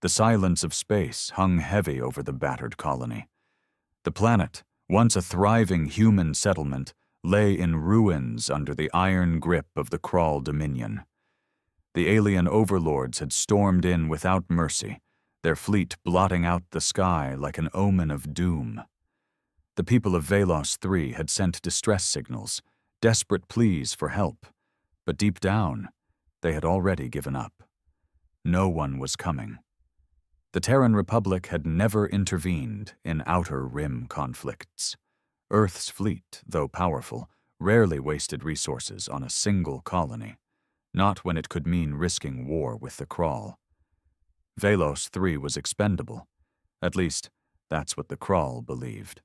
The silence of space hung heavy over the battered colony. The planet, once a thriving human settlement, lay in ruins under the iron grip of the Krull Dominion. The alien overlords had stormed in without mercy, their fleet blotting out the sky like an omen of doom. The people of Velos 3 had sent distress signals, desperate pleas for help, but deep down, they had already given up. No one was coming. The Terran Republic had never intervened in Outer Rim conflicts. Earth's fleet, though powerful, rarely wasted resources on a single colony, not when it could mean risking war with the Krull. Velos 3 was expendable. At least, that's what the Krull believed.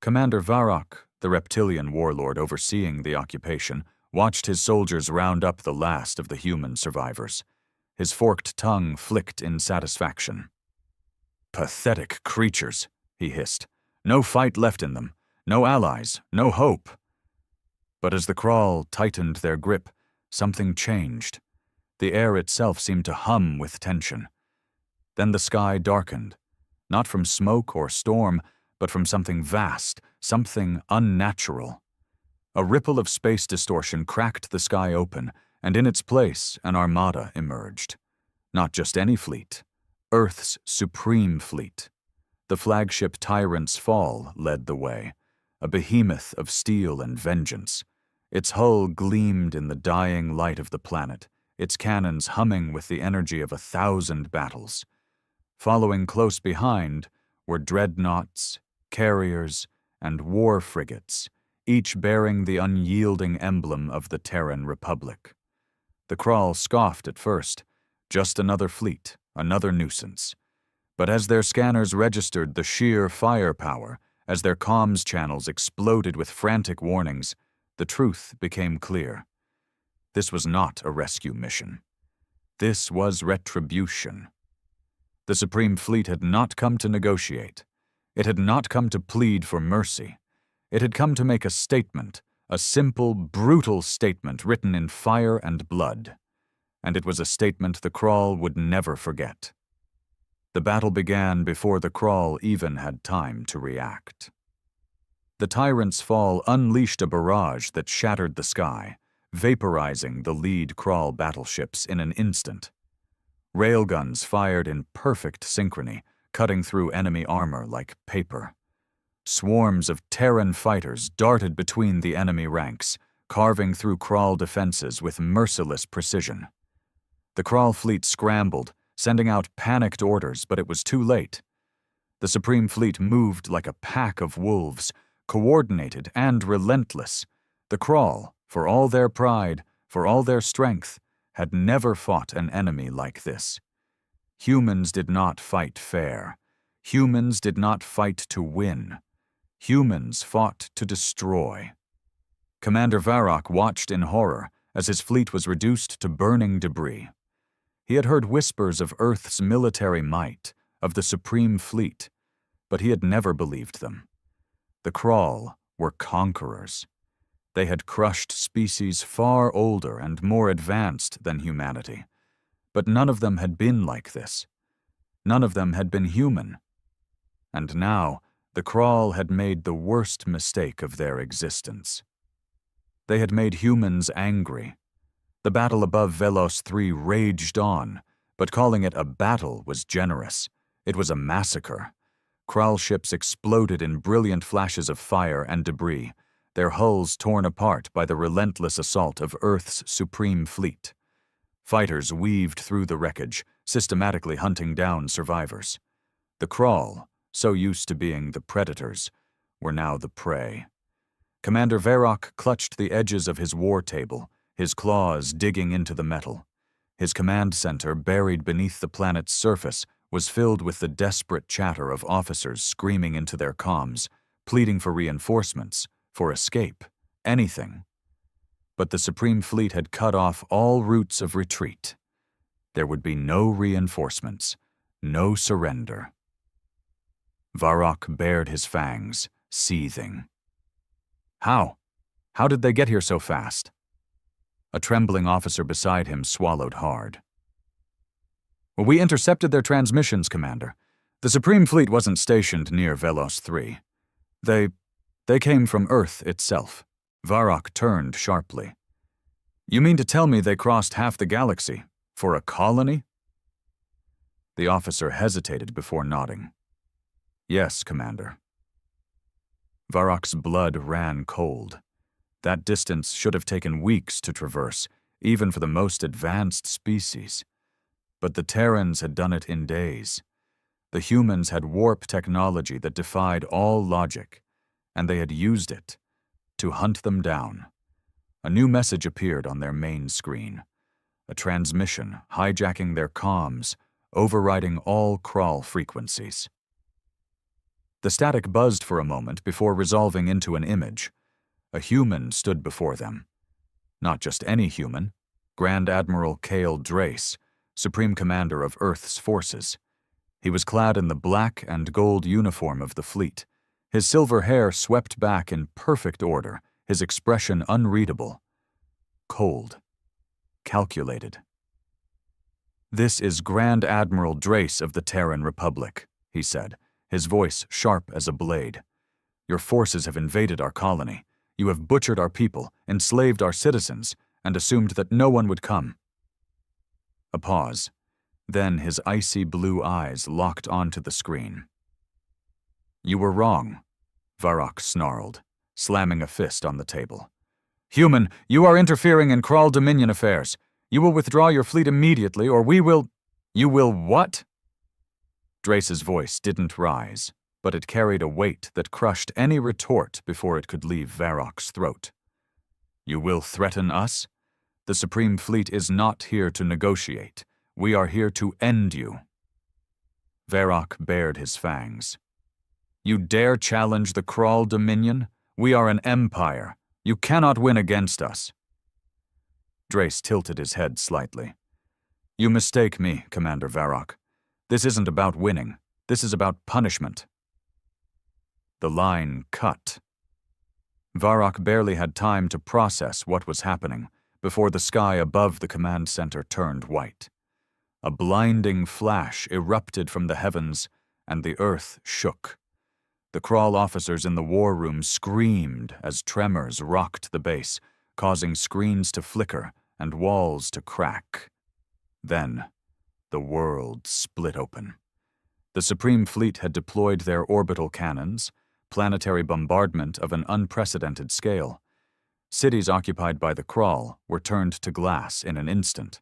Commander Varrock, the reptilian warlord overseeing the occupation, watched his soldiers round up the last of the human survivors. His forked tongue flicked in satisfaction. "Pathetic creatures," he hissed. "No fight left in them. No allies. No hope." But as the Krull tightened their grip, something changed. The air itself seemed to hum with tension. Then the sky darkened, not from smoke or storm, but from something vast, something unnatural. A ripple of space distortion cracked the sky open, and in its place an armada emerged. Not just any fleet, Earth's supreme fleet. The flagship Tyrant's Fall led the way, a behemoth of steel and vengeance. Its hull gleamed in the dying light of the planet, its cannons humming with the energy of 1,000 battles. Following close behind were dreadnoughts, carriers, and war frigates, each bearing the unyielding emblem of the Terran Republic. The Krull scoffed at first, just another fleet, another nuisance. But as their scanners registered the sheer firepower, as their comms channels exploded with frantic warnings, the truth became clear. This was not a rescue mission. This was retribution. The Supreme Fleet had not come to negotiate. It had not come to plead for mercy. It had come to make a statement, a simple, brutal statement written in fire and blood. And it was a statement the Krull would never forget. The battle began before the Krull even had time to react. The Tyrant's Fall unleashed a barrage that shattered the sky, vaporizing the lead Krull battleships in an instant. Railguns fired in perfect synchrony, cutting through enemy armor like paper. Swarms of Terran fighters darted between the enemy ranks, carving through Krull defenses with merciless precision. The Krull fleet scrambled, sending out panicked orders, but it was too late. The Supreme Fleet moved like a pack of wolves, coordinated and relentless. The Krull, for all their pride, for all their strength, had never fought an enemy like this. Humans did not fight fair. Humans did not fight to win. Humans fought to destroy. Commander Varrock watched in horror as his fleet was reduced to burning debris. He had heard whispers of Earth's military might, of the Supreme Fleet, but he had never believed them. The Krull were conquerors. They had crushed species far older and more advanced than humanity. But none of them had been like this. None of them had been human. And now, the Krull had made the worst mistake of their existence. They had made humans angry. The battle above Velos 3 raged on, but calling it a battle was generous. It was a massacre. Krull ships exploded in brilliant flashes of fire and debris, their hulls torn apart by the relentless assault of Earth's Supreme Fleet. Fighters weaved through the wreckage, systematically hunting down survivors. The Krull, so used to being the predators, were now the prey. Commander Varrock clutched the edges of his war table, his claws digging into the metal. His command center, buried beneath the planet's surface, was filled with the desperate chatter of officers screaming into their comms, pleading for reinforcements, for escape, anything. But the Supreme Fleet had cut off all routes of retreat. There would be no reinforcements, no surrender. Varrock bared his fangs, seething. How? How did they get here so fast? A trembling officer beside him swallowed hard. Well, we intercepted their transmissions, Commander. The Supreme Fleet wasn't stationed near Velos 3. They came from Earth itself. Varrock turned sharply. You mean to tell me they crossed half the galaxy? For a colony? The officer hesitated before nodding. Yes, Commander. Varrock's blood ran cold. That distance should have taken weeks to traverse, even for the most advanced species. But the Terrans had done it in days. The humans had warp technology that defied all logic, and they had used it to hunt them down. A new message appeared on their main screen. A transmission hijacking their comms, overriding all crawl frequencies. The static buzzed for a moment before resolving into an image. A human stood before them. Not just any human. Grand Admiral Cale Drace, Supreme Commander of Earth's forces. He was clad in the black and gold uniform of the fleet. His silver hair swept back in perfect order, his expression unreadable. Cold. Calculated. This is Grand Admiral Drace of the Terran Republic, he said, his voice sharp as a blade. Your forces have invaded our colony. You have butchered our people, enslaved our citizens, and assumed that no one would come. A pause. Then his icy blue eyes locked onto the screen. You were wrong, Varrock snarled, slamming a fist on the table. Human, you are interfering in Kral Dominion affairs. You will withdraw your fleet immediately, or we will— You will what? Drace's voice didn't rise, but it carried a weight that crushed any retort before it could leave Varrock's throat. You will threaten us? The Supreme Fleet is not here to negotiate. We are here to end you. Varrock bared his fangs. You dare challenge the Kral Dominion? We are an empire. You cannot win against us. Drace tilted his head slightly. You mistake me, Commander Varrock. This isn't about winning. This is about punishment. The line cut. Varrock barely had time to process what was happening before the sky above the command center turned white. A blinding flash erupted from the heavens, and the earth shook. The Kral officers in the war room screamed as tremors rocked the base, causing screens to flicker and walls to crack. Then, the world split open. The Supreme Fleet had deployed their orbital cannons, planetary bombardment of an unprecedented scale. Cities occupied by the Kral were turned to glass in an instant.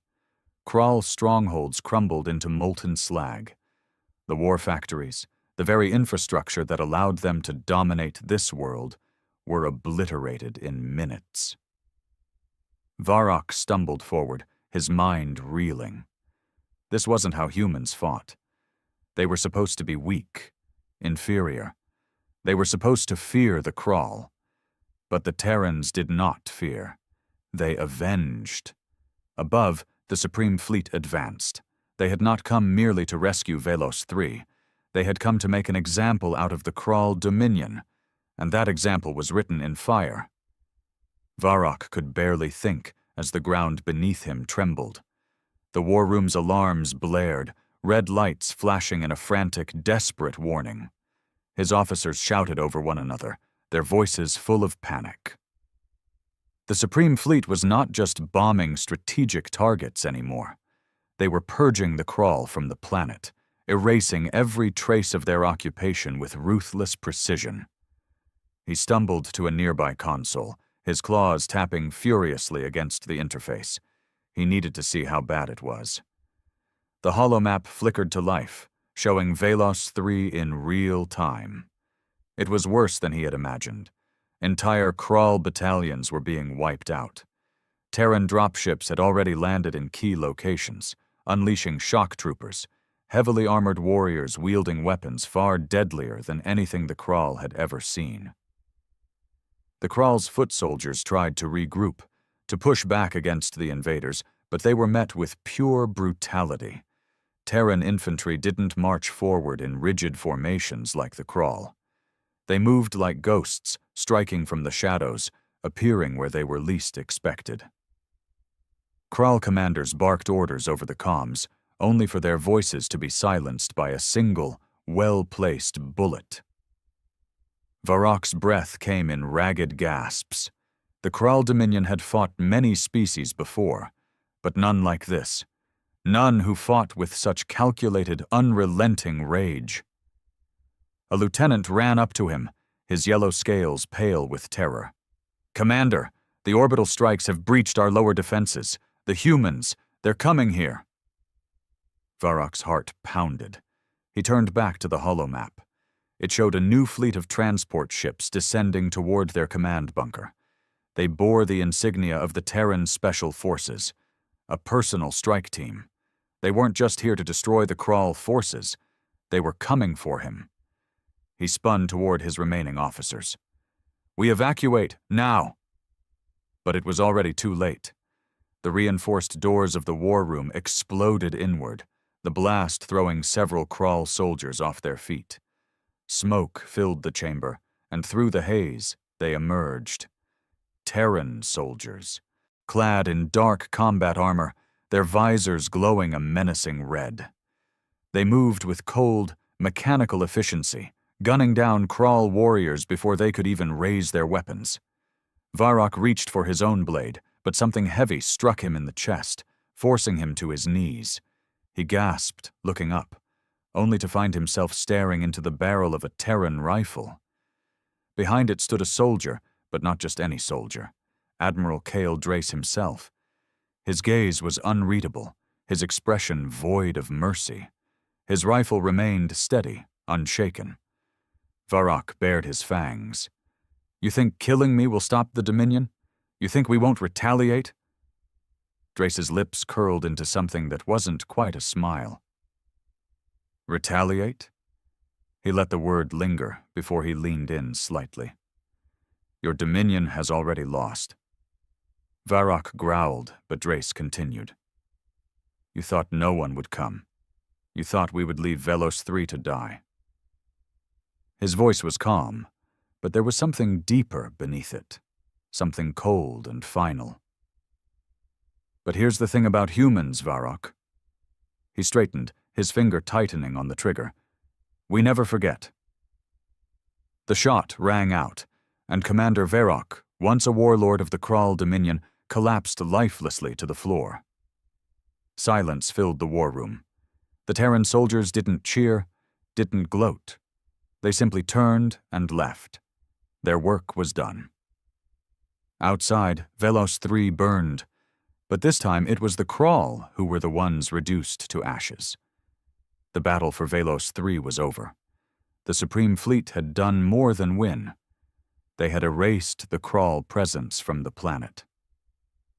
Kral strongholds crumbled into molten slag. The war factories, the very infrastructure that allowed them to dominate this world, were obliterated in minutes. Varrock stumbled forward, his mind reeling. This wasn't how humans fought. They were supposed to be weak, inferior. They were supposed to fear the Kral. But the Terrans did not fear. They avenged. Above, the Supreme Fleet advanced. They had not come merely to rescue Velos 3. They had come to make an example out of the Kral Dominion, and that example was written in fire. Varrock could barely think as the ground beneath him trembled. The war room's alarms blared, red lights flashing in a frantic, desperate warning. His officers shouted over one another, their voices full of panic. The Supreme Fleet was not just bombing strategic targets anymore. They were purging the Kral from the planet, erasing every trace of their occupation with ruthless precision. He stumbled to a nearby console, his claws tapping furiously against the interface. He needed to see how bad it was. The holomap flickered to life, showing Velos 3 in real time. It was worse than he had imagined. Entire Kral battalions were being wiped out. Terran dropships had already landed in key locations, unleashing shock troopers, heavily armored warriors wielding weapons far deadlier than anything the Kral had ever seen. The Kral's foot soldiers tried to regroup, to push back against the invaders, but they were met with pure brutality. Terran infantry didn't march forward in rigid formations like the Kral. They moved like ghosts, striking from the shadows, appearing where they were least expected. Kral commanders barked orders over the comms, only for their voices to be silenced by a single, well-placed bullet. Varrock's breath came in ragged gasps. The Kral Dominion had fought many species before, but none like this. None who fought with such calculated, unrelenting rage. A lieutenant ran up to him, his yellow scales pale with terror. "Commander, the orbital strikes have breached our lower defenses. The humans, they're coming here." Varrock's heart pounded. He turned back to the holomap. It showed a new fleet of transport ships descending toward their command bunker. They bore the insignia of the Terran Special Forces, a personal strike team. They weren't just here to destroy the Kral forces. They were coming for him. He spun toward his remaining officers. "We evacuate, now!" But it was already too late. The reinforced doors of the war room exploded inward, the blast throwing several Kral soldiers off their feet. Smoke filled the chamber, and through the haze, they emerged. Terran soldiers, clad in dark combat armor, their visors glowing a menacing red. They moved with cold, mechanical efficiency, gunning down Kral warriors before they could even raise their weapons. Varrock reached for his own blade, but something heavy struck him in the chest, forcing him to his knees. He gasped, looking up, only to find himself staring into the barrel of a Terran rifle. Behind it stood a soldier, but not just any soldier. Admiral Cale Drace himself. His gaze was unreadable, his expression void of mercy. His rifle remained steady, unshaken. Varrock bared his fangs. "You think killing me will stop the Dominion? You think we won't retaliate?" Drace's lips curled into something that wasn't quite a smile. "Retaliate?" He let the word linger before he leaned in slightly. "Your Dominion has already lost." Varrock growled, but Drace continued. "You thought no one would come. You thought we would leave Velos 3 to die." His voice was calm, but there was something deeper beneath it, something cold and final. "But here's the thing about humans, Varrock." He straightened, his finger tightening on the trigger. "We never forget." The shot rang out, and Commander Varrock, once a warlord of the Kral Dominion, collapsed lifelessly to the floor. Silence filled the war room. The Terran soldiers didn't cheer, didn't gloat. They simply turned and left. Their work was done. Outside, Velos 3 burned, but this time it was the Kral who were the ones reduced to ashes. The battle for Velos 3 was over. The Supreme Fleet had done more than win. They had erased the Kral presence from the planet.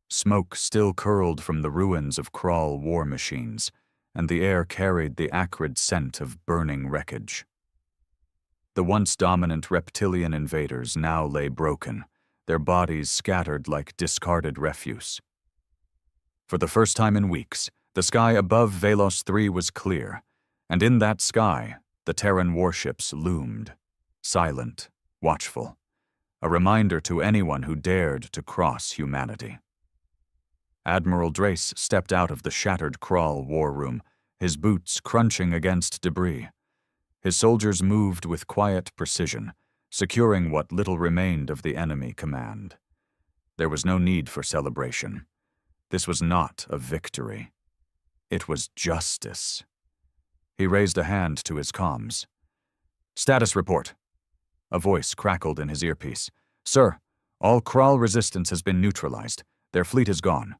Smoke still curled from the ruins of Kral war machines, and the air carried the acrid scent of burning wreckage. The once dominant reptilian invaders now lay broken, their bodies scattered like discarded refuse. For the first time in weeks, the sky above Velos 3 was clear, and in that sky, the Terran warships loomed, silent, watchful, a reminder to anyone who dared to cross humanity. Admiral Drace stepped out of the shattered Kral war room, his boots crunching against debris. His soldiers moved with quiet precision, securing what little remained of the enemy command. There was no need for celebration. This was not a victory. It was justice. He raised a hand to his comms. "Status report." A voice crackled in his earpiece. "Sir, all Kral resistance has been neutralized. Their fleet is gone.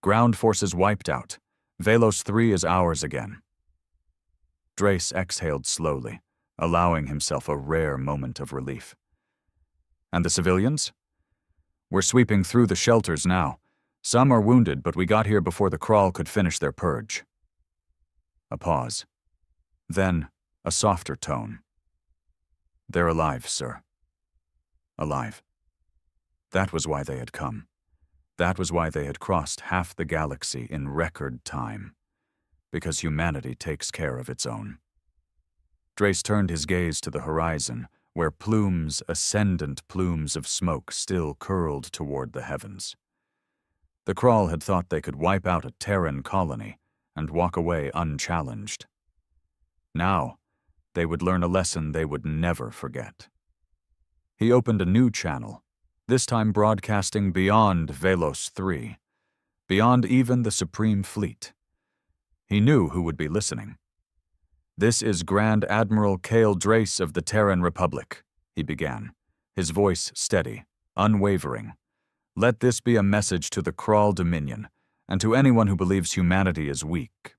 Ground forces wiped out. Velos 3 is ours again." Drace exhaled slowly, allowing himself a rare moment of relief. "And the civilians?" "We're sweeping through the shelters now. Some are wounded, but we got here before the Kral could finish their purge." A pause. Then, a softer tone. "They're alive, sir. Alive." That was why they had come. That was why they had crossed half the galaxy in record time. Because humanity takes care of its own. Drace turned his gaze to the horizon, where plumes, ascendant plumes of smoke still curled toward the heavens. The Kral had thought they could wipe out a Terran colony, and walk away unchallenged. Now, they would learn a lesson they would never forget. He opened a new channel, this time broadcasting beyond Velos 3, beyond even the Supreme Fleet. He knew who would be listening. "This is Grand Admiral Cale Drace of the Terran Republic," he began, his voice steady, unwavering. "Let this be a message to the Kral Dominion, and to anyone who believes humanity is weak."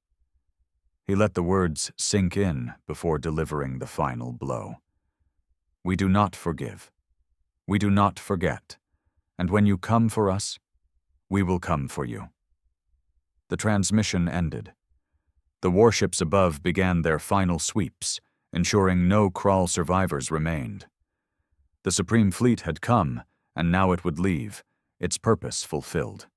He let the words sink in before delivering the final blow. "We do not forgive. We do not forget. And when you come for us, we will come for you." The transmission ended. The warships above began their final sweeps, ensuring no Kral survivors remained. The Supreme Fleet had come, and now it would leave, its purpose fulfilled.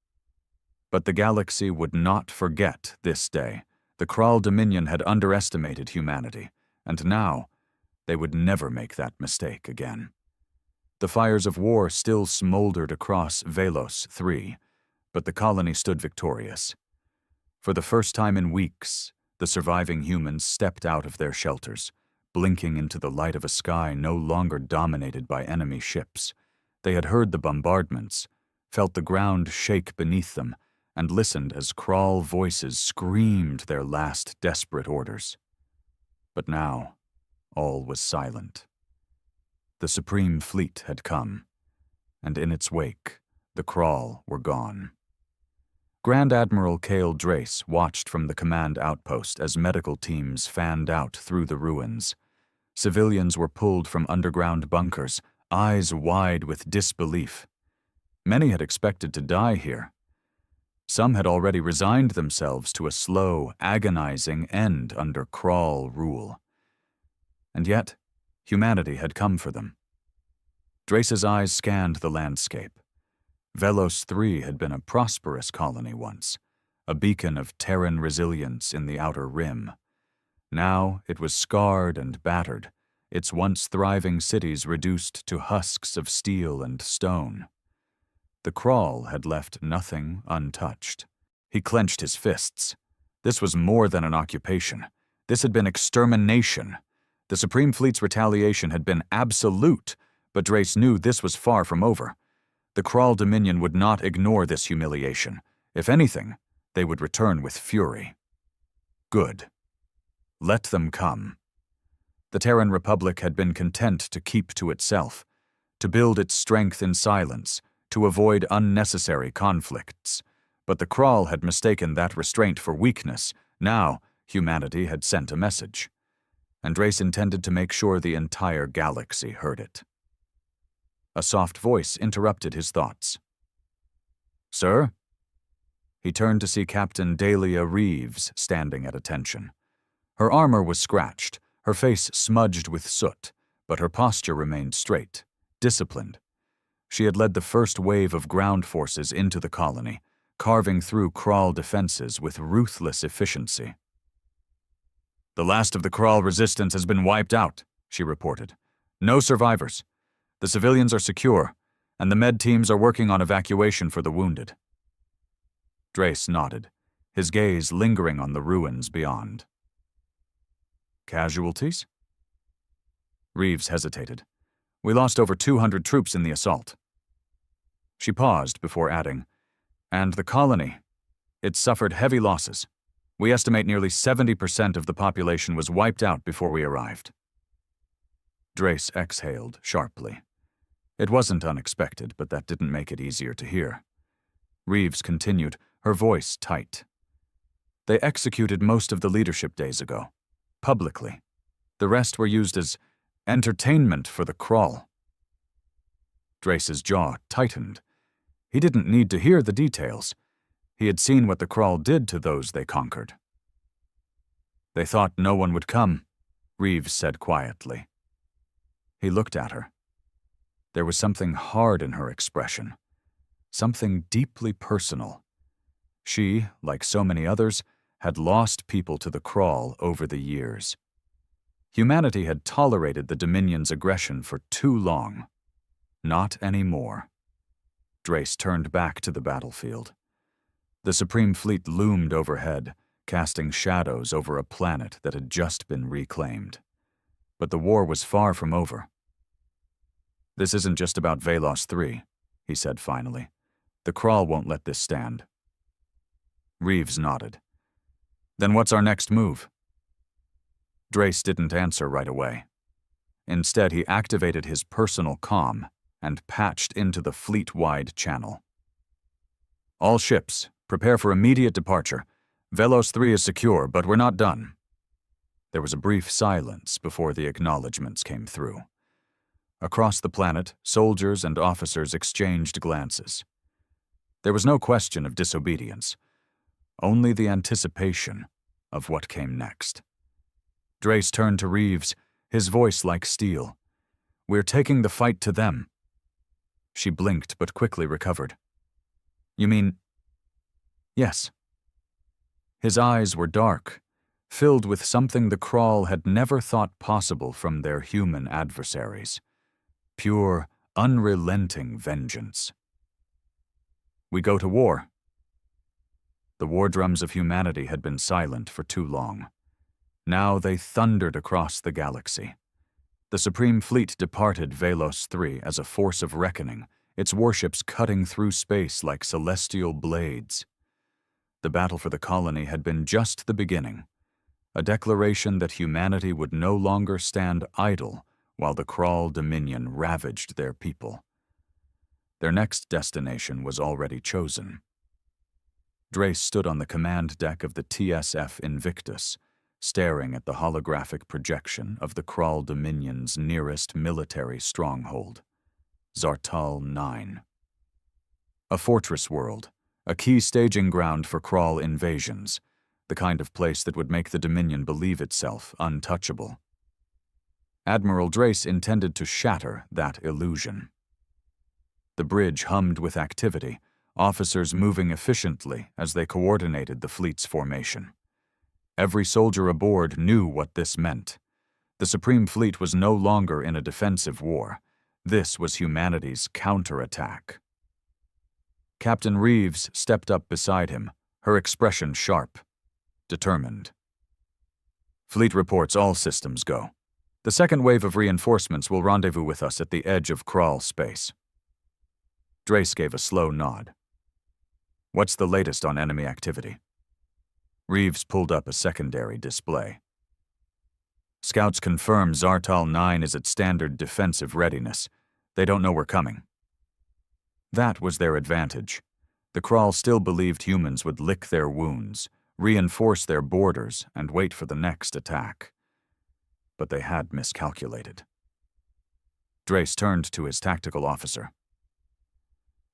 But the galaxy would not forget this day. The Kral Dominion had underestimated humanity, and now they would never make that mistake again. The fires of war still smoldered across Velos 3, but the colony stood victorious. For the first time in weeks, the surviving humans stepped out of their shelters, blinking into the light of a sky no longer dominated by enemy ships. They had heard the bombardments, felt the ground shake beneath them, and listened as Kral voices screamed their last desperate orders. But now, all was silent. The Supreme Fleet had come, and in its wake, the Kral were gone. Grand Admiral Cale Drace watched from the command outpost as medical teams fanned out through the ruins. Civilians were pulled from underground bunkers, eyes wide with disbelief. Many had expected to die here. Some had already resigned themselves to a slow, agonizing end under Kral rule. And yet, humanity had come for them. Drace's eyes scanned the landscape. Velos 3 had been a prosperous colony once, a beacon of Terran resilience in the outer rim. Now it was scarred and battered, its once thriving cities reduced to husks of steel and stone. The Kral had left nothing untouched. He clenched his fists. This was more than an occupation. This had been extermination. The Supreme Fleet's retaliation had been absolute, but Drace knew this was far from over. The Kral Dominion would not ignore this humiliation. If anything, they would return with fury. Good. Let them come. The Terran Republic had been content to keep to itself, to build its strength in silence, to avoid unnecessary conflicts. But the Kral had mistaken that restraint for weakness. Now, humanity had sent a message. And Drace intended to make sure the entire galaxy heard it. A soft voice interrupted his thoughts. "Sir?" He turned to see Captain Dahlia Reeves standing at attention. Her armor was scratched, her face smudged with soot, but her posture remained straight, disciplined. She had led the first wave of ground forces into the colony, carving through Kral defenses with ruthless efficiency. "The last of the Kral resistance has been wiped out," she reported. "No survivors. The civilians are secure, and the med teams are working on evacuation for the wounded." Drace nodded, his gaze lingering on the ruins beyond. "Casualties?" Reeves hesitated. "We lost over 200 troops in the assault." She paused before adding, "And the colony, it suffered heavy losses. We estimate nearly 70% of the population was wiped out before we arrived." Drace exhaled sharply. It wasn't unexpected, but that didn't make it easier to hear. Reeves continued, her voice tight. "They executed most of the leadership days ago, publicly. The rest were used as entertainment for the Kral." Drace's jaw tightened. He didn't need to hear the details. He had seen what the Kral did to those they conquered. "They thought no one would come," Reeves said quietly. He looked at her. There was something hard in her expression, something deeply personal. She, like so many others, had lost people to the Kral over the years. Humanity had tolerated the Dominion's aggression for too long. Not anymore. Drace turned back to the battlefield. The Supreme Fleet loomed overhead, casting shadows over a planet that had just been reclaimed. But the war was far from over. "This isn't just about Velos 3, he said finally. "The Crawl won't let this stand." Reeves nodded. "Then what's our next move?" Drace didn't answer right away. Instead, he activated his personal comm and patched into the fleet-wide channel. "All ships, prepare for immediate departure. Velos 3 is secure, but we're not done." There was a brief silence before the acknowledgments came through. Across the planet, soldiers and officers exchanged glances. There was no question of disobedience, only the anticipation of what came next. Drace turned to Reeves, his voice like steel. "We're taking the fight to them." She blinked but quickly recovered. "You mean—" "Yes." His eyes were dark, filled with something the Crawl had never thought possible from their human adversaries. Pure, unrelenting vengeance. "We go to war." The war drums of humanity had been silent for too long. Now they thundered across the galaxy. The Supreme Fleet departed Velos 3 as a force of reckoning, its warships cutting through space like celestial blades. The battle for the colony had been just the beginning, a declaration that humanity would no longer stand idle while the Crawl Dominion ravaged their people. Their next destination was already chosen. Drace stood on the command deck of the TSF Invictus, staring at the holographic projection of the Crawl Dominion's nearest military stronghold, Zartal 9. A fortress world, a key staging ground for Crawl invasions, the kind of place that would make the Dominion believe itself untouchable. Admiral Drace intended to shatter that illusion. The bridge hummed with activity, officers moving efficiently as they coordinated the fleet's formation. Every soldier aboard knew what this meant. The Supreme Fleet was no longer in a defensive war. This was humanity's counterattack. Captain Reeves stepped up beside him, her expression sharp, determined. "Fleet reports all systems go. The second wave of reinforcements will rendezvous with us at the edge of Crawl space." Drace gave a slow nod. "What's the latest on enemy activity?" Reeves pulled up a secondary display. "Scouts confirm Zartal 9 is at standard defensive readiness. They don't know we're coming." That was their advantage. The Crawl still believed humans would lick their wounds, reinforce their borders, and wait for the next attack. But they had miscalculated. Drace turned to his tactical officer.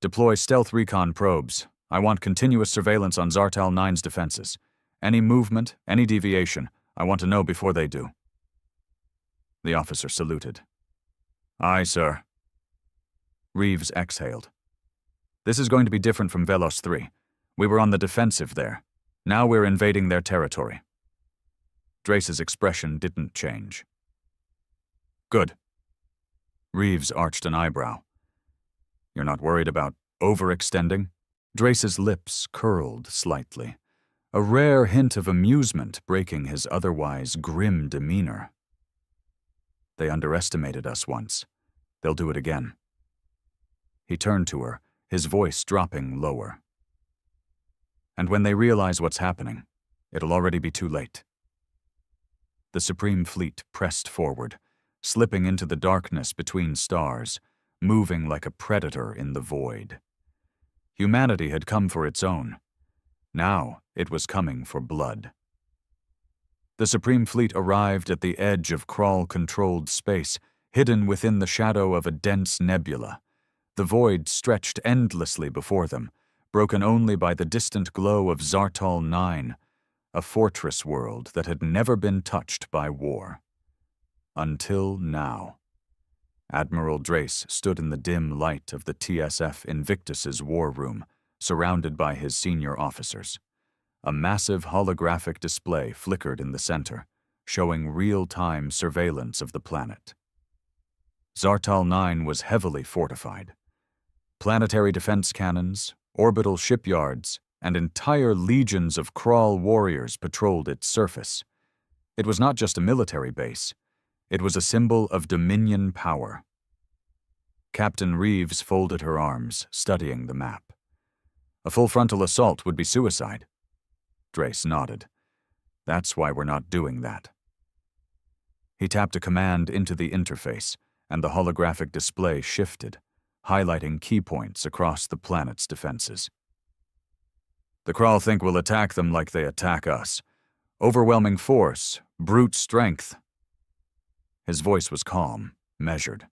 "Deploy stealth recon probes. I want continuous surveillance on Zartal 9's defenses. Any movement, any deviation, I want to know before they do." The officer saluted. "Aye, sir." Reeves exhaled. "This is going to be different from Velos 3. We were on the defensive there. Now we're invading their territory." Drace's expression didn't change. "Good." Reeves arched an eyebrow. "You're not worried about overextending?" Drace's lips curled slightly, a rare hint of amusement breaking his otherwise grim demeanor. "They underestimated us once. They'll do it again." He turned to her, his voice dropping lower. "And when they realize what's happening, it'll already be too late." The Supreme Fleet pressed forward, slipping into the darkness between stars, moving like a predator in the void. Humanity had come for its own. Now it was coming for blood. The Supreme Fleet arrived at the edge of Crawl-controlled space, hidden within the shadow of a dense nebula. The void stretched endlessly before them, broken only by the distant glow of Zartal 9, a fortress world that had never been touched by war. Until now. Admiral Drace stood in the dim light of the TSF Invictus's war room, surrounded by his senior officers. A massive holographic display flickered in the center, showing real-time surveillance of the planet. Zartal 9 was heavily fortified. Planetary defense cannons, orbital shipyards, and entire legions of Crawl warriors patrolled its surface. It was not just a military base. It was a symbol of Dominion power. Captain Reeves folded her arms, studying the map. A full frontal assault would be suicide. Drace nodded. That's why we're not doing that. He tapped a command into the interface, and the holographic display shifted, highlighting key points across the planet's defenses. The Crawl think we'll attack them like they attack us. Overwhelming force, brute strength. His voice was calm, measured.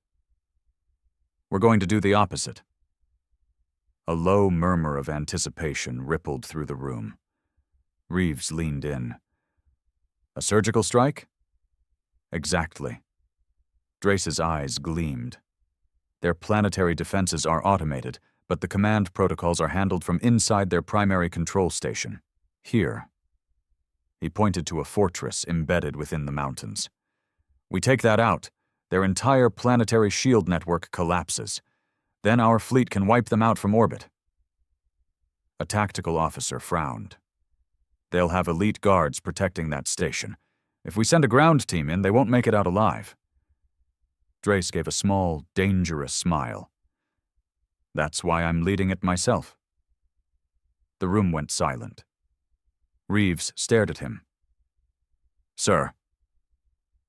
We're going to do the opposite. A low murmur of anticipation rippled through the room. Reeves leaned in. A surgical strike? Exactly. Drace's eyes gleamed. Their planetary defenses are automated, but the command protocols are handled from inside their primary control station. Here. He pointed to a fortress embedded within the mountains. We take that out, their entire planetary shield network collapses. Then our fleet can wipe them out from orbit. A tactical officer frowned. They'll have elite guards protecting that station. If we send a ground team in, they won't make it out alive. Drace gave a small, dangerous smile. That's why I'm leading it myself. The room went silent. Reeves stared at him. Sir.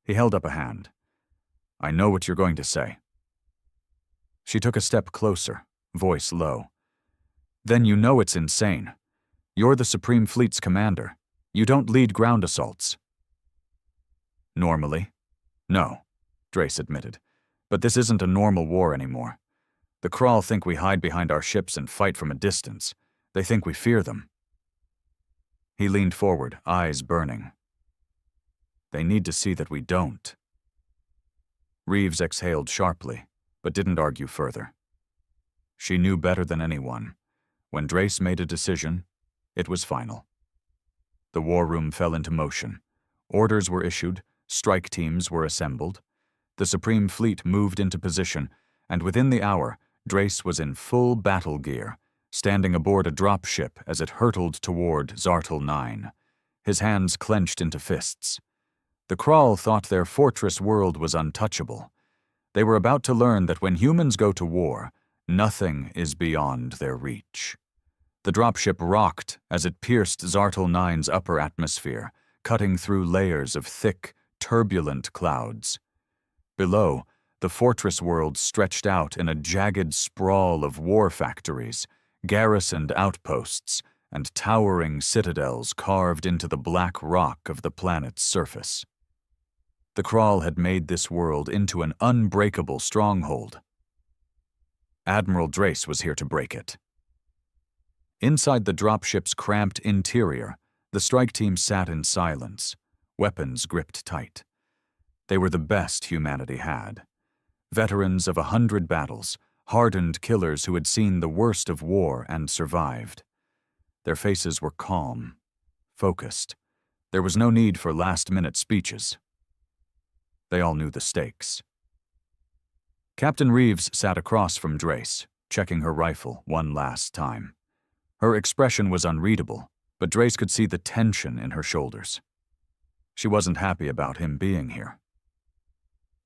He held up a hand. I know what you're going to say. She took a step closer, voice low. Then you know it's insane. You're the Supreme Fleet's commander. You don't lead ground assaults. Normally? No, Drace admitted. But this isn't a normal war anymore. The Crawl think we hide behind our ships and fight from a distance. They think we fear them. He leaned forward, eyes burning. They need to see that we don't. Reeves exhaled sharply, but didn't argue further. She knew better than anyone. When Drace made a decision, it was final. The war room fell into motion. Orders were issued, strike teams were assembled. The Supreme Fleet moved into position, and within the hour, Drace was in full battle gear, standing aboard a dropship as it hurtled toward Zartal 9, his hands clenched into fists. The Crawl thought their fortress world was untouchable. They were about to learn that when humans go to war, nothing is beyond their reach. The dropship rocked as it pierced Zartal 9's upper atmosphere, cutting through layers of thick, turbulent clouds. Below, the fortress world stretched out in a jagged sprawl of war factories, garrisoned outposts, and towering citadels carved into the black rock of the planet's surface. The Crawl had made this world into an unbreakable stronghold. Admiral Drace was here to break it. Inside the dropship's cramped interior, the strike team sat in silence, weapons gripped tight. They were the best humanity had. Veterans of 100 battles, hardened killers who had seen the worst of war and survived. Their faces were calm, focused. There was no need for last-minute speeches. They all knew the stakes. Captain Reeves sat across from Drace, checking her rifle one last time. Her expression was unreadable, but Drace could see the tension in her shoulders. She wasn't happy about him being here.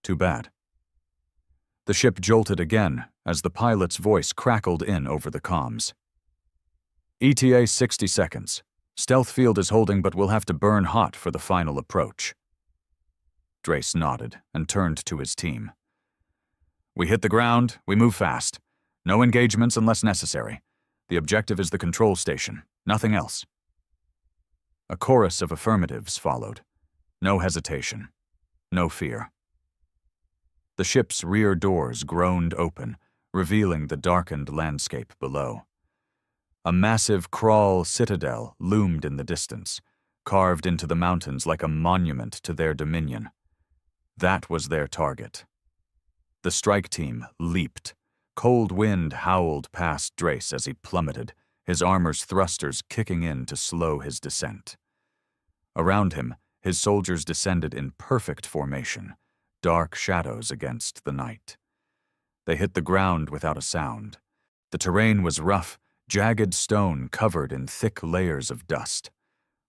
Too bad. The ship jolted again as the pilot's voice crackled in over the comms. ETA 60 seconds. Stealth field is holding, but we'll have to burn hot for the final approach. Drace nodded and turned to his team. We hit the ground, we move fast. No engagements unless necessary. The objective is the control station, nothing else. A chorus of affirmatives followed. No hesitation. No fear. The ship's rear doors groaned open, revealing the darkened landscape below. A massive Crawl citadel loomed in the distance, carved into the mountains like a monument to their dominion. That was their target. The strike team leaped. Cold wind howled past Drace as he plummeted, his armor's thrusters kicking in to slow his descent. Around him, his soldiers descended in perfect formation, dark shadows against the night. They hit the ground without a sound. The terrain was rough, jagged stone covered in thick layers of dust.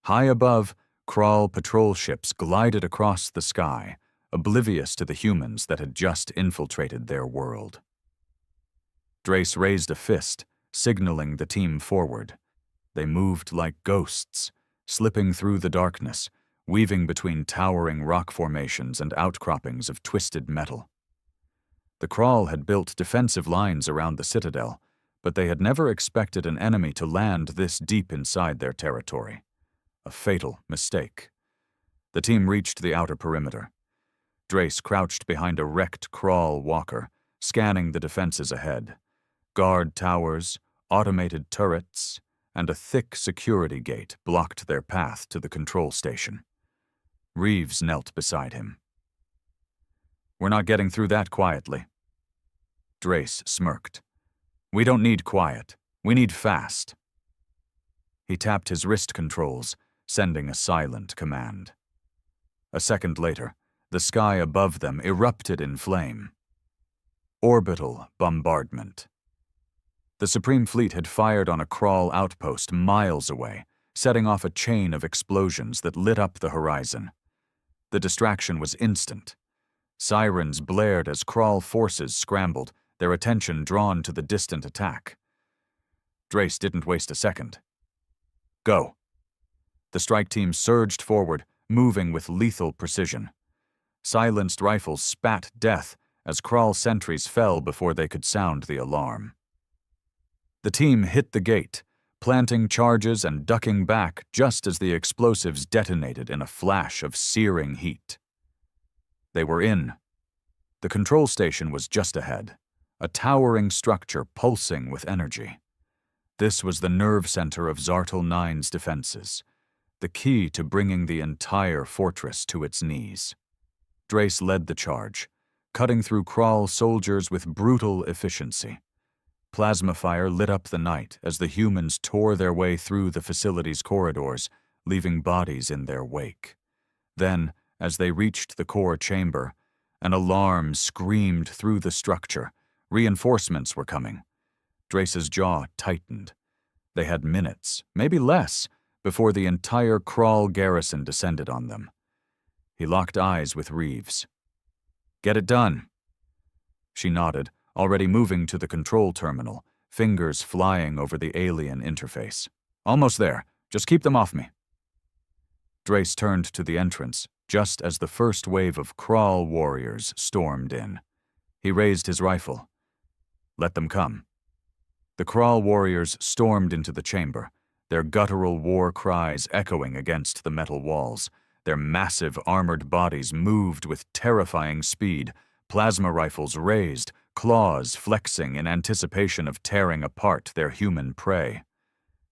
High above, Crawl patrol ships glided across the sky, oblivious to the humans that had just infiltrated their world. Drace raised a fist, signaling the team forward. They moved like ghosts, slipping through the darkness, weaving between towering rock formations and outcroppings of twisted metal. The Crawl had built defensive lines around the citadel, but they had never expected an enemy to land this deep inside their territory. A fatal mistake. The team reached the outer perimeter. Drace crouched behind a wrecked Crawl walker, scanning the defenses ahead. Guard towers, automated turrets, and a thick security gate blocked their path to the control station. Reeves knelt beside him. "We're not getting through that quietly." Drace smirked. "We don't need quiet. We need fast." He tapped his wrist controls, sending a silent command. A second later, the sky above them erupted in flame. Orbital bombardment. The Supreme Fleet had fired on a Crawl outpost miles away, setting off a chain of explosions that lit up the horizon. The distraction was instant. Sirens blared as Crawl forces scrambled, their attention drawn to the distant attack. Drace didn't waste a second. "Go." The strike team surged forward, moving with lethal precision. Silenced rifles spat death as Crawl sentries fell before they could sound the alarm. The team hit the gate, planting charges and ducking back just as the explosives detonated in a flash of searing heat. They were in. The control station was just ahead, a towering structure pulsing with energy. This was the nerve center of Zartal 9's defenses, the key to bringing the entire fortress to its knees. Drace led the charge, cutting through Crawl soldiers with brutal efficiency. Plasma fire lit up the night as the humans tore their way through the facility's corridors, leaving bodies in their wake. Then, as they reached the core chamber, an alarm screamed through the structure. Reinforcements were coming. Drace's jaw tightened. They had minutes, maybe less, before the entire Crawl garrison descended on them. He locked eyes with Reeves. "Get it done." She nodded, already moving to the control terminal, fingers flying over the alien interface. "Almost there. Just keep them off me." Drace turned to the entrance, just as the first wave of Crawl warriors stormed in. He raised his rifle. "Let them come." The Crawl warriors stormed into the chamber, their guttural war cries echoing against the metal walls. Their massive armored bodies moved with terrifying speed, plasma rifles raised, claws flexing in anticipation of tearing apart their human prey.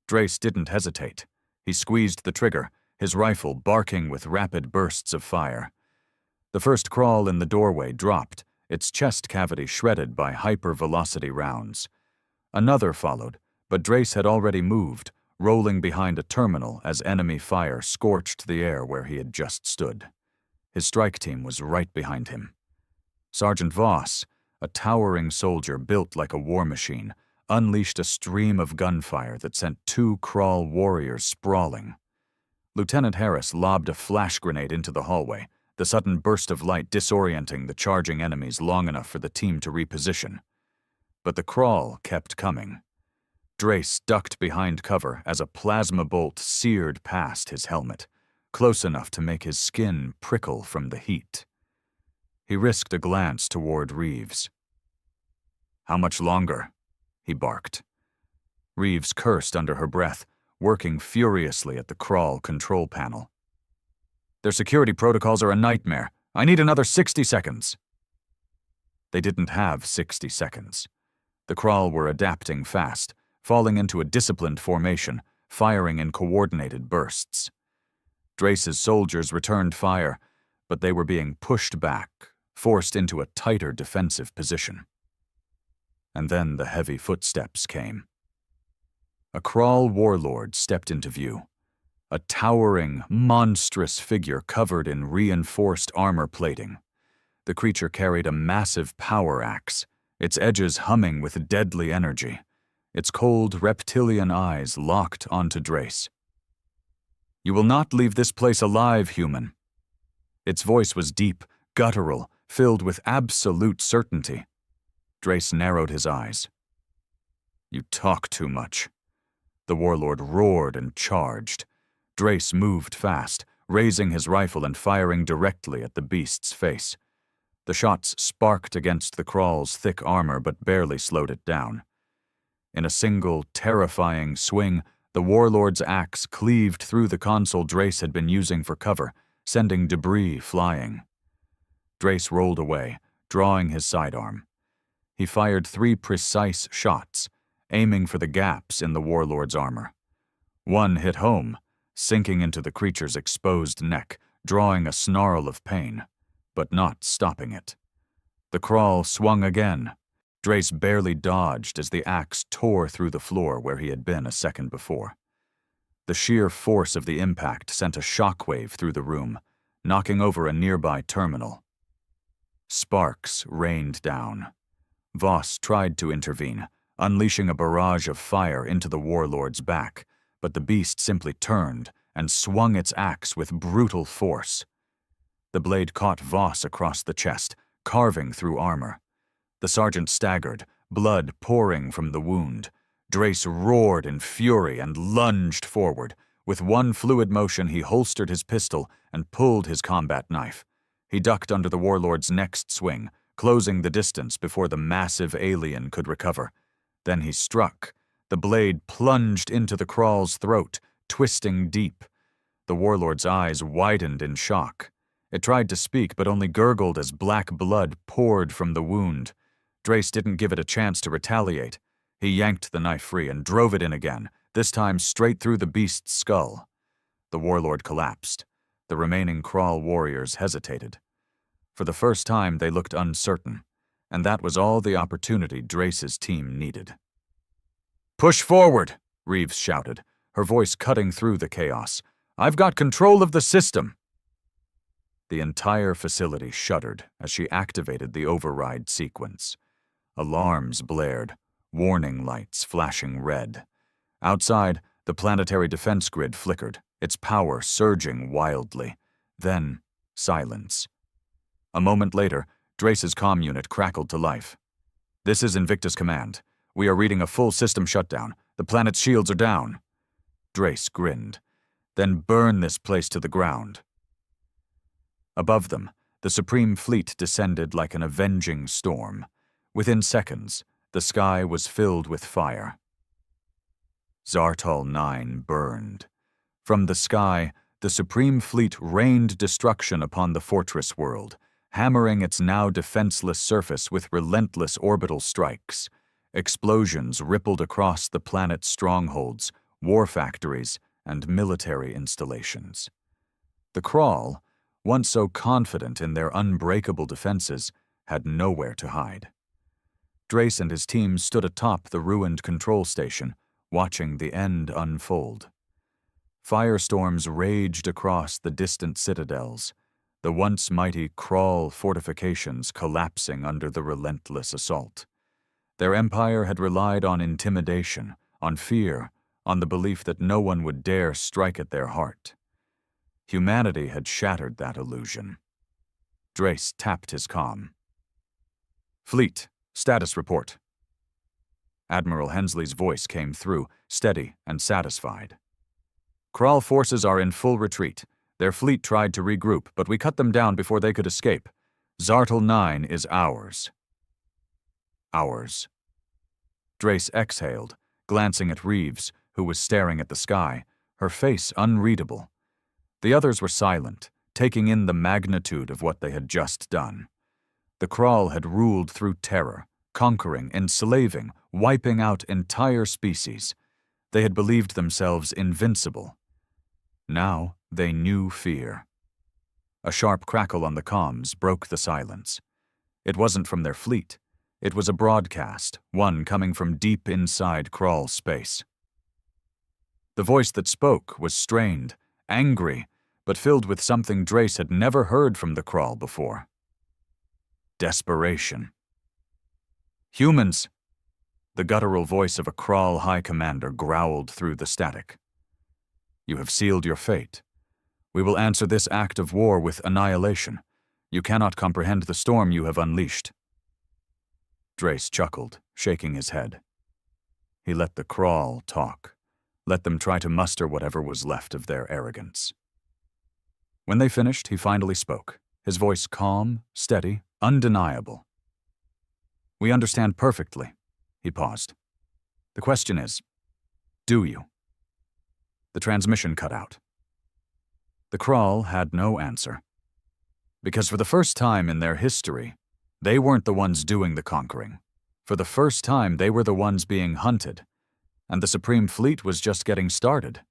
Drace didn't hesitate. He squeezed the trigger, his rifle barking with rapid bursts of fire. The first Crawl in the doorway dropped, its chest cavity shredded by hyper-velocity rounds. Another followed, but Drace had already moved, rolling behind a terminal as enemy fire scorched the air where he had just stood. His strike team was right behind him. Sergeant Voss, a towering soldier built like a war machine, unleashed a stream of gunfire that sent 2 Crawl warriors sprawling. Lieutenant Harris lobbed a flash grenade into the hallway, the sudden burst of light disorienting the charging enemies long enough for the team to reposition. But the Crawl kept coming. Drace ducked behind cover as a plasma bolt seared past his helmet, close enough to make his skin prickle from the heat. He risked a glance toward Reeves. "How much longer?" he barked. Reeves cursed under her breath, working furiously at the Crawl control panel. "Their security protocols are a nightmare. I need another 60 seconds. They didn't have 60 seconds. The Crawl were adapting fast, falling into a disciplined formation, firing in coordinated bursts. Drace's soldiers returned fire, but they were being pushed back, forced into a tighter defensive position. And then the heavy footsteps came. A Crawl warlord stepped into view. A towering, monstrous figure covered in reinforced armor plating. The creature carried a massive power axe, its edges humming with deadly energy. its cold reptilian eyes locked onto Drace. "You will not leave this place alive, human." Its voice was deep, guttural, filled with absolute certainty. Drace narrowed his eyes. "You talk too much." The warlord roared and charged. Drace moved fast, raising his rifle and firing directly at the beast's face. The shots sparked against the crawl's thick armor but barely slowed it down. In a single, terrifying swing, the warlord's axe cleaved through the console Drace had been using for cover, sending debris flying. Drace rolled away, drawing his sidearm. He fired 3 precise shots, aiming for the gaps in the warlord's armor. One hit home, sinking into the creature's exposed neck, drawing a snarl of pain, but not stopping it. The crawl swung again. Drace barely dodged as the axe tore through the floor where he had been a second before. The sheer force of the impact sent a shockwave through the room, knocking over a nearby terminal. Sparks rained down. Voss tried to intervene, unleashing a barrage of fire into the warlord's back, but the beast simply turned and swung its axe with brutal force. The blade caught Voss across the chest, carving through armor. The sergeant staggered, blood pouring from the wound. Drace roared in fury and lunged forward. With one fluid motion, he holstered his pistol and pulled his combat knife. He ducked under the warlord's next swing, closing the distance before the massive alien could recover. Then he struck. The blade plunged into the crawl's throat, twisting deep. The warlord's eyes widened in shock. It tried to speak, but only gurgled as black blood poured from the wound. Drace didn't give it a chance to retaliate. He yanked the knife free and drove it in again, this time straight through the beast's skull. The warlord collapsed. The remaining crawl warriors hesitated. For the first time, they looked uncertain, and that was all the opportunity Drace's team needed. "Push forward," Reeves shouted, her voice cutting through the chaos. "I've got control of the system." The entire facility shuddered as she activated the override sequence. Alarms blared, warning lights flashing red. Outside, the planetary defense grid flickered, its power surging wildly. Then, silence. A moment later, Drace's comm unit crackled to life. "This is Invictus Command. We are reading a full system shutdown. The planet's shields are down." Drace grinned. "Then burn this place to the ground." Above them, the Supreme Fleet descended like an avenging storm. Within seconds, the sky was filled with fire. Zartal 9 burned. From the sky, the Supreme Fleet rained destruction upon the fortress world, hammering its now defenseless surface with relentless orbital strikes. Explosions rippled across the planet's strongholds, war factories, and military installations. The Crawl, once so confident in their unbreakable defenses, had nowhere to hide. Drace and his team stood atop the ruined control station, watching the end unfold. Firestorms raged across the distant citadels, the once mighty Crawl fortifications collapsing under the relentless assault. Their empire had relied on intimidation, on fear, on the belief that no one would dare strike at their heart. Humanity had shattered that illusion. Drace tapped his comm. "Fleet, status report." Admiral Hensley's voice came through, steady and satisfied. "Crawl forces are in full retreat. Their fleet tried to regroup, but we cut them down before they could escape. Zartal 9 is ours." Ours. Drace exhaled, glancing at Reeves, who was staring at the sky, her face unreadable. The others were silent, taking in the magnitude of what they had just done. The Crawl had ruled through terror, conquering, enslaving, wiping out entire species. They had believed themselves invincible. Now they knew fear. A sharp crackle on the comms broke the silence. It wasn't from their fleet. It was a broadcast, one coming from deep inside Crawl space. The voice that spoke was strained, angry, but filled with something Drace had never heard from the Crawl before. Desperation. "Humans!" The guttural voice of a Krawl high commander growled through the static. "You have sealed your fate. We will answer this act of war with annihilation. You cannot comprehend the storm you have unleashed." Drace chuckled, shaking his head. He let the Krawl talk. Let them try to muster whatever was left of their arrogance. When they finished, he finally spoke, his voice calm, steady, undeniable. "We understand perfectly." He paused. "The question is, do you?" The transmission cut out. The Krawl had no answer. Because for the first time in their history, they weren't the ones doing the conquering. For the first time, they were the ones being hunted, and the Supreme Fleet was just getting started.